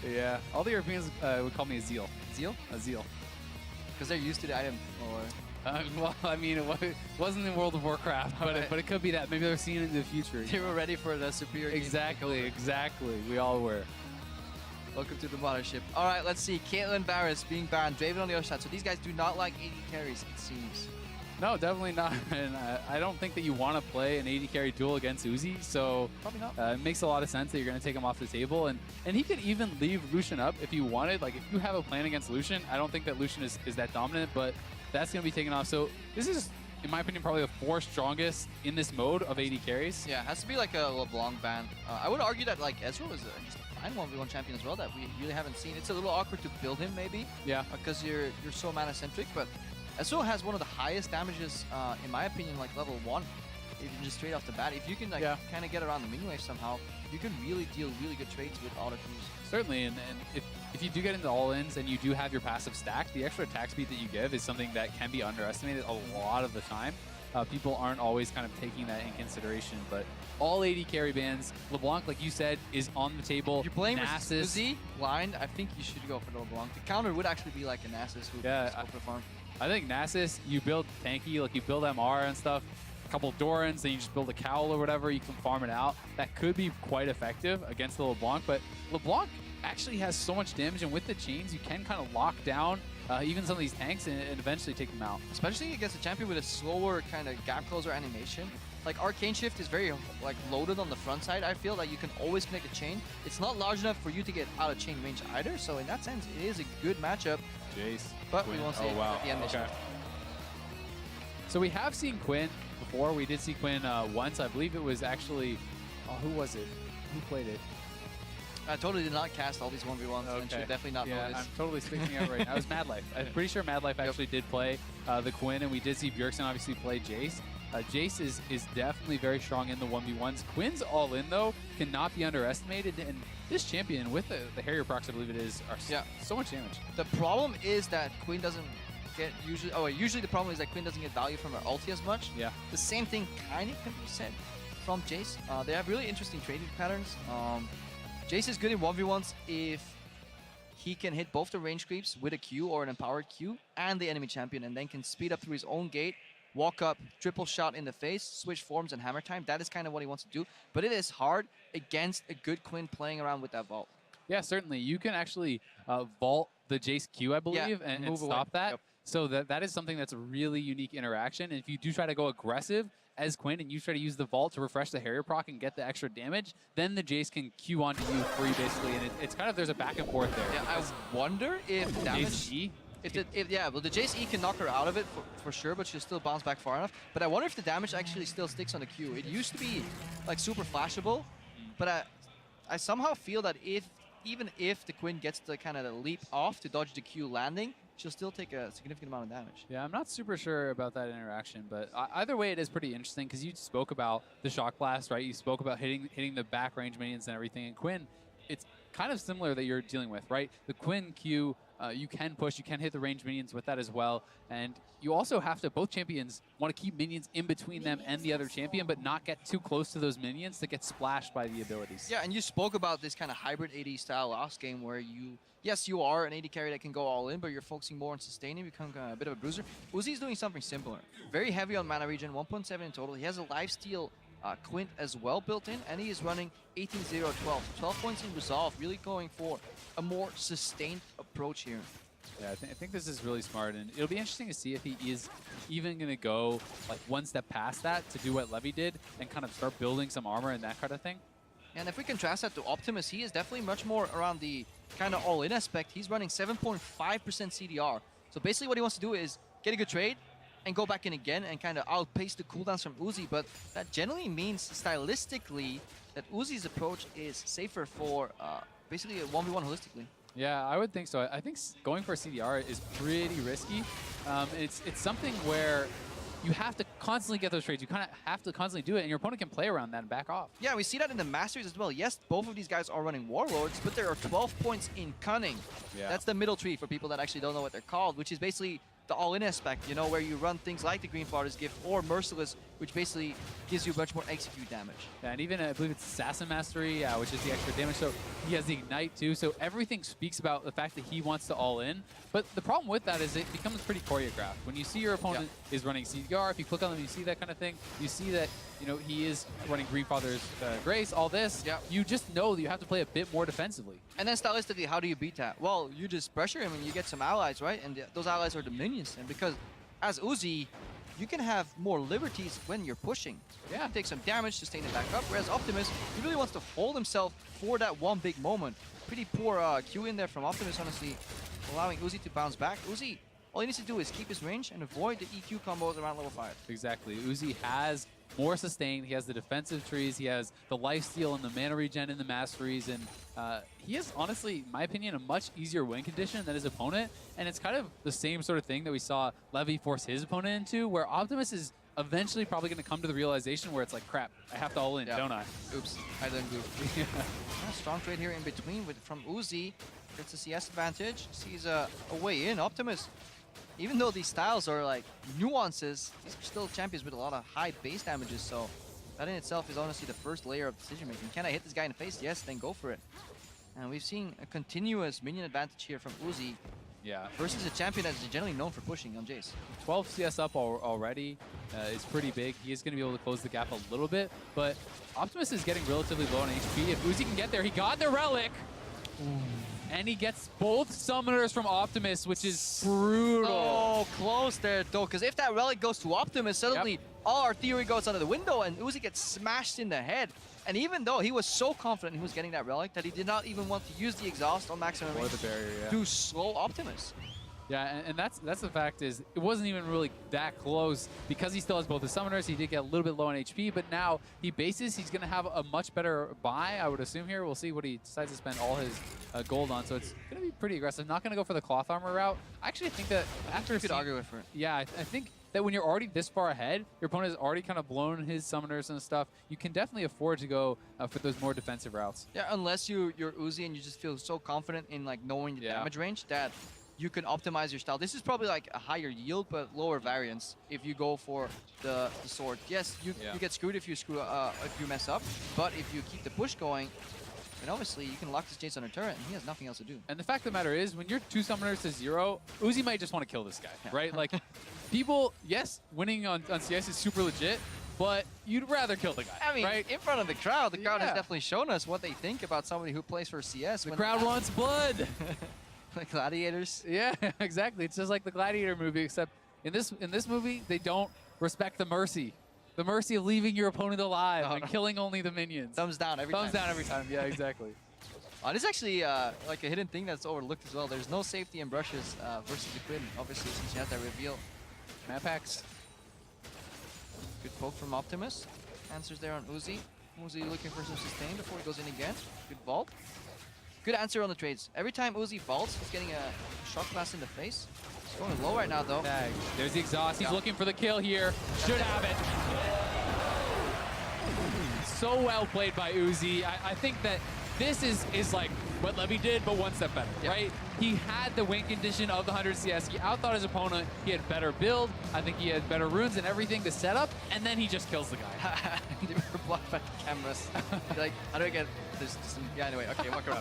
Yeah, all the Europeans would call me a Zeal. Zeal? A Zeal. Because they're used to the item. Or Well, I mean, it wasn't in World of Warcraft, but it could be that. Maybe they're seeing it in the future. they were ready for the superior game. Exactly. We all were. Welcome to the mothership. All right, let's see. Caitlyn Varys being banned. Draven on the other side. So these guys do not like AD carries, it seems. No, definitely not. And I don't think that you want to play an AD carry duel against Uzi. So Probably not. it makes a lot of sense that you're going to take him off the table. And he could even leave Lucian up if you wanted. Like, if you have a plan against Lucian, I don't think that Lucian is that dominant, but that's going to be taken off. So this is, in my opinion, probably the 4th strongest in this mode of AD carries. Yeah, it has to be like a LeBlanc ban. I would argue that like Ezreal is just a fine 1v1 champion as well that we really haven't seen. It's a little awkward to build him maybe. Yeah. Because you're so mana-centric, but Ezreal has one of the highest damages, in my opinion, like level 1. Even just straight off the bat. If you can like kind of get around the minion wave somehow, you can really deal really good trades with auto queues. Certainly, and if you do get into all-ins and you do have your passive stack, the extra attack speed that you give is something that can be underestimated a lot of the time. People aren't always kind of taking that in consideration, but all AD carry bans, LeBlanc, like you said, is on the table. You're playing Nasus, with Uzi blind, I think you should go for the LeBlanc. The counter would actually be like a Nasus who can go for the farm. I think Nasus, you build tanky, like you build MR and stuff, a couple of Dorans, then you just build a cowl or whatever, you can farm it out. That could be quite effective against the LeBlanc, but LeBlanc actually has so much damage, and with the chains, you can kind of lock down even some of these tanks and eventually take them out. Especially against a champion with a slower kind of gap closer animation. Like Arcane Shift is very like loaded on the front side. I feel that you can always connect a chain. It's not large enough for you to get out of chain range either, so in that sense, it is a good matchup. Jayce. But Quinn. we won't see it at the end mission. So we have seen Quinn before. We did see Quinn once. I believe it was actually, who was it? Who played it? I totally did not cast all these 1v1s and should definitely not know this. I'm totally speaking out right now. It was Mad Life. I'm pretty sure Mad Life actually did play the Quinn, and we did see Bjergsen obviously play Jayce. Jayce is definitely very strong in the 1v1s. Quinn's all in, though, cannot be underestimated. And this champion, with the Harrier procs, I believe it is, are so much damage. The problem is that Quinn doesn't get usually the problem is that Quinn doesn't get value from her ulti as much. Yeah. The same thing kind of can be said from Jayce. They have really interesting trading patterns. Jayce is good in 1v1s if he can hit both the range creeps with a Q or an empowered Q and the enemy champion, and then can speed up through his own gate, walk up, triple shot in the face, switch forms and hammer time. That is kind of what he wants to do. But it is hard against a good Quinn playing around with that vault. Yeah, certainly. You can actually vault the Jayce Q, I believe, and stop that. Yep. So that is something that's a really unique interaction. And if you do try to go aggressive as Quinn and you try to use the vault to refresh the Harrier proc and get the extra damage, then the Jayce can Q onto you free, basically. And it's kind of, there's a back and forth there. Yeah, I wonder if damage... Jayce E? the Jayce E can knock her out of it for sure, but she'll still bounce back far enough. But I wonder if the damage actually still sticks on the Q. It used to be like super flashable, but I somehow feel that even if the Quinn gets the kind of the leap off to dodge the Q landing, she'll still take a significant amount of damage. Yeah, I'm not super sure about that interaction, but either way, it is pretty interesting because you spoke about the Shock Blast, right? You spoke about hitting the back range minions and everything. And Quinn, it's kind of similar that you're dealing with, right? The Quinn Q, you can push, you can hit the range minions with that as well. And you also have to, both champions want to keep minions in between them and the other champion, but not get too close to those minions to get splashed by the abilities. Yeah, and you spoke about this kind of hybrid AD style last game where yes, you are an AD carry that can go all in, but you're focusing more on sustaining, become a bit of a bruiser. Uzi's doing something similar. Very heavy on mana regen, 1.7 in total. He has a lifesteal Quint as well built in, and he is running 18-0-12. 12 points in resolve, really going for a more sustained approach here. Yeah, I think this is really smart, and it'll be interesting to see if he is even going to go like one step past that to do what Levy did and kind of start building some armor and that kind of thing. And if we contrast that to Optimus, he is definitely much more around the kind of all-in aspect. He's running 7.5% CDR. So basically what he wants to do is get a good trade and go back in again and kind of outpace the cooldowns from Uzi. But that generally means stylistically that Uzi's approach is safer for basically a 1v1 holistically. Yeah, I would think so. I think going for a CDR is pretty risky. It's something where you have to constantly get those trades. You kind of have to constantly do it, and your opponent can play around that and back off. Yeah, we see that in the Masters as well. Yes, both of these guys are running Warlords, but there are 12 points in Cunning. Yeah. That's the middle tree for people that actually don't know what they're called, which is basically the all-in aspect, you know, where you run things like the Green Flawless Gift or Merciless which basically gives you much more execute damage. Yeah, and even I believe it's Assassin Mastery, which is the extra damage. So he has the Ignite too. So everything speaks about the fact that he wants to all in. But the problem with that is it becomes pretty choreographed. When you see your opponent is running CDR, if you click on them, you see that kind of thing. You see that he is running Greenfather's Grace, all this. You just know that you have to play a bit more defensively. And then stylistically, how do you beat that? Well, you just pressure him and you get some allies, right? And those allies are the minions. And because as Uzi, you can have more liberties when you're pushing. You can take some damage, sustain it back up, whereas Optimus, he really wants to hold himself for that one big moment. Pretty poor Q in there from Optimus, honestly, allowing Uzi to bounce back. Uzi, all he needs to do is keep his range and avoid the EQ combos around level 5. Exactly. Uzi has more sustain. He has the defensive trees. He has the lifesteal and the mana regen in the masteries. And he has, honestly, in my opinion, a much easier win condition than his opponent. And it's kind of the same sort of thing that we saw Levy force his opponent into, where Optimus is eventually probably going to come to the realization where it's like, crap, I have to all in, don't I? Oops, I didn't do. Strong trade here in between from Uzi. Gets the CS advantage. Sees a way in. Optimus, even though these styles are like nuances, these are still champions with a lot of high base damages, so that in itself is honestly the first layer of decision making. Can I hit this guy in the face? Yes, then go for it. And we've seen a continuous minion advantage here from Uzi. Yeah. Versus a champion that's generally known for pushing on Jayce. 12 CS up already is pretty big. He is going to be able to close the gap a little bit, but Optimus is getting relatively low on HP. If Uzi can get there, he got the Relic. And he gets both summoners from Optimus, which is brutal. Oh, close there, though, because if that Relic goes to Optimus, suddenly all our theory goes out of the window, and Uzi gets smashed in the head. And even though he was so confident he was getting that Relic that he did not even want to use the exhaust on maximum range the barrier, to slow Optimus. Yeah, and that's the fact is it wasn't even really that close because he still has both the summoners. He did get a little bit low on HP, but now he bases. He's going to have a much better buy, I would assume here. We'll see what he decides to spend all his gold on. So it's going to be pretty aggressive. Not going to go for the cloth armor route. I actually think that after... You could argue with it. Yeah, I think that when you're already this far ahead, your opponent has already kind of blown his summoners and stuff, you can definitely afford to go for those more defensive routes. Yeah, unless you're Uzi and you just feel so confident in like knowing the damage range that you can optimize your style. This is probably like a higher yield but lower variance if you go for the sword. Yes, you get screwed if you mess up, but if you keep the push going, then obviously you can lock this Jayce on a turret and he has nothing else to do. And the fact of the matter is, when you're 2 summoners to 0, Uzi might just want to kill this guy, right? Like, people, yes, winning on CS is super legit, but you'd rather kill the guy, I mean, right? in front of the crowd has definitely shown us what they think about somebody who plays for CS. The crowd wants blood. Like gladiators. Yeah, exactly. It's just like the Gladiator movie, except in this movie, they don't respect the mercy. The mercy of leaving your opponent alive and killing only the minions. Thumbs down every time. Thumbs down every time, yeah, exactly. This is actually like a hidden thing that's overlooked as well. There's no safety in brushes versus the Quinn, obviously, since you have that reveal. Map hacks. Good poke from Optimus. Answers there on Uzi. Uzi looking for some sustain before he goes in again. Good vault. Good answer on the trades. Every time Uzi vaults, he's getting a shock blast in the face. He's going low right now, though. There's the exhaust. He's looking for the kill here. Should have it. So well played by Uzi. I think that this is like what Levy did, but one step better, right? He had the win condition of the 100 CS. He outthought his opponent. He had better build. I think he had better runes and everything to set up, and then he just kills the guy. They were blocked by the cameras. Like, how do I get this? Yeah, anyway, okay, walk around.